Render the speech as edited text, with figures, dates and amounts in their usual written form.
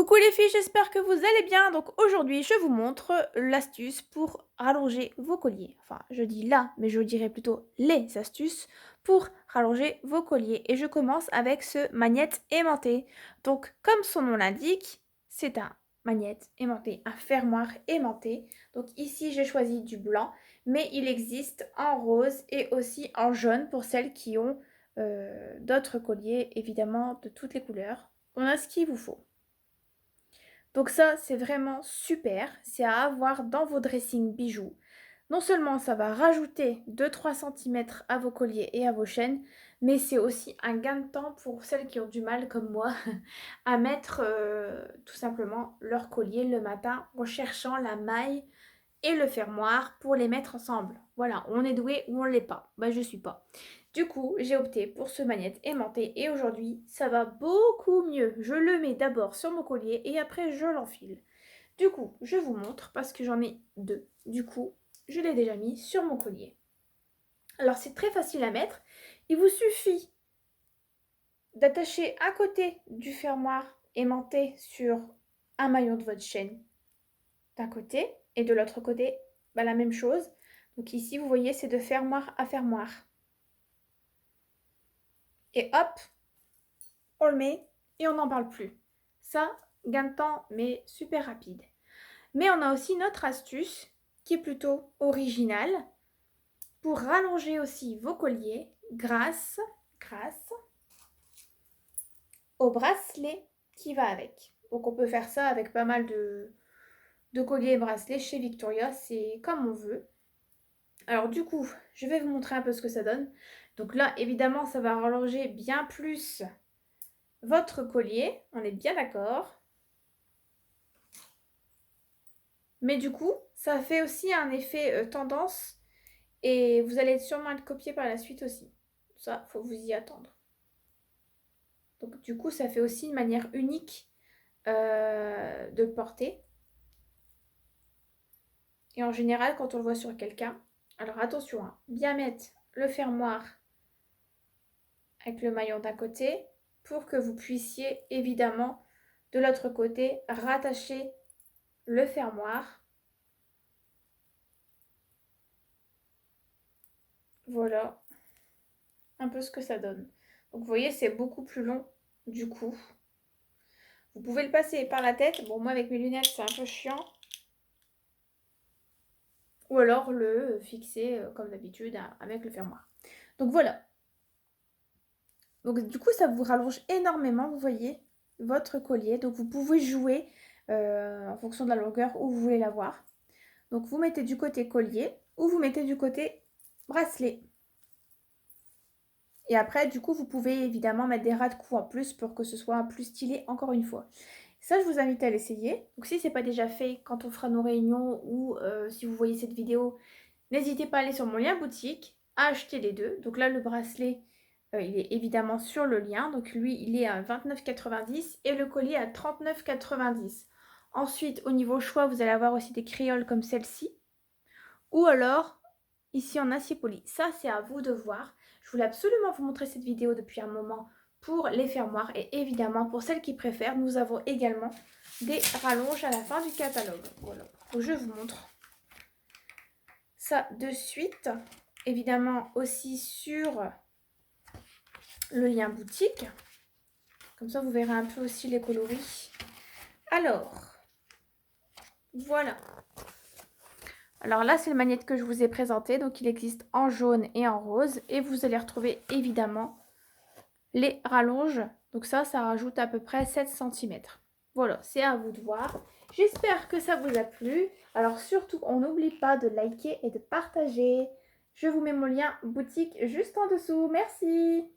Coucou les filles, j'espère que vous allez bien. Donc aujourd'hui, je vous montre l'astuce pour rallonger vos colliers. Enfin, je dis là, mais je dirais plutôt les astuces pour rallonger vos colliers. Et je commence avec ce magnète aimanté. Donc, comme son nom l'indique, c'est un magnète aimanté, un fermoir aimanté. Donc ici, j'ai choisi du blanc, mais il existe en rose et aussi en jaune pour celles qui ont d'autres colliers, évidemment de toutes les couleurs. On a ce qu'il vous faut. Donc ça, c'est vraiment super. C'est à avoir dans vos dressings bijoux. Non seulement ça va rajouter 2-3 cm à vos colliers et à vos chaînes, mais c'est aussi un gain de temps pour celles qui ont du mal, comme moi, à mettre tout simplement leur collier le matin en cherchant la maille et le fermoir pour les mettre ensemble. Voilà, on est doué ou on ne l'est pas. Bah, je suis pas. Du coup, j'ai opté pour ce magnète aimanté et aujourd'hui, ça va beaucoup mieux. Je le mets d'abord sur mon collier et après, je l'enfile. Du coup, je vous montre parce que j'en ai deux. Du coup, je l'ai déjà mis sur mon collier. Alors, c'est très facile à mettre. Il vous suffit d'attacher à côté du fermoir aimanté sur un maillon de votre chaîne d'un côté et de l'autre côté, bah, la même chose. Donc ici, vous voyez, c'est de fermoir à fermoir. Et hop, on le met et on n'en parle plus. Ça, gain de temps, mais super rapide. Mais on a aussi notre astuce qui est plutôt originale pour rallonger aussi vos colliers grâce au bracelet qui va avec. Donc on peut faire ça avec pas mal de colliers et bracelets chez Victoria, c'est comme on veut. Alors du coup, je vais vous montrer un peu ce que ça donne. Donc là, évidemment, ça va rallonger bien plus votre collier, on est bien d'accord. Mais du coup, ça fait aussi un effet tendance et vous allez sûrement être copié par la suite aussi. Ça, faut vous y attendre. Donc du coup, ça fait aussi une manière unique de le porter. Et en général, quand on le voit sur quelqu'un, alors attention, hein, bien mettre le fermoir avec le maillon d'un côté pour que vous puissiez évidemment de l'autre côté rattacher le fermoir. Voilà un peu ce que ça donne. Donc vous voyez, c'est beaucoup plus long du coup. Vous pouvez le passer par la tête. Bon, moi avec mes lunettes, c'est un peu chiant. Ou alors le fixer comme d'habitude avec le fermoir. Donc voilà. Donc du coup, ça vous rallonge énormément, vous voyez, votre collier. Donc vous pouvez jouer en fonction de la longueur où vous voulez l'avoir. Donc vous mettez du côté collier ou vous mettez du côté bracelet. Et après, du coup, vous pouvez évidemment mettre des ras de cou en plus pour que ce soit plus stylé encore une fois. Ça, je vous invite à l'essayer. Donc si ce n'est pas déjà fait, quand on fera nos réunions ou si vous voyez cette vidéo, n'hésitez pas à aller sur mon lien boutique, à acheter les deux. Donc là, le bracelet, il est évidemment sur le lien. Donc lui, il est à 29,90 et le collier à 39,90. Ensuite, au niveau choix, vous allez avoir aussi des créoles comme celle-ci. Ou alors, ici en acier poli. Ça, c'est à vous de voir. Je voulais absolument vous montrer cette vidéo depuis un moment pour les fermoirs. Et évidemment, pour celles qui préfèrent, nous avons également des rallonges à la fin du catalogue. Voilà. Donc, je vous montre ça de suite. Évidemment, aussi sur le lien boutique. Comme ça, vous verrez un peu aussi les coloris. Alors, voilà. Alors là, c'est le magnète que je vous ai présenté. Donc, il existe en jaune et en rose. Et vous allez retrouver évidemment les rallonges. Donc ça rajoute à peu près 7 cm. Voilà, c'est à vous de voir. J'espère que ça vous a plu. Alors surtout, on n'oublie pas de liker et de partager. Je vous mets mon lien boutique juste en dessous. Merci!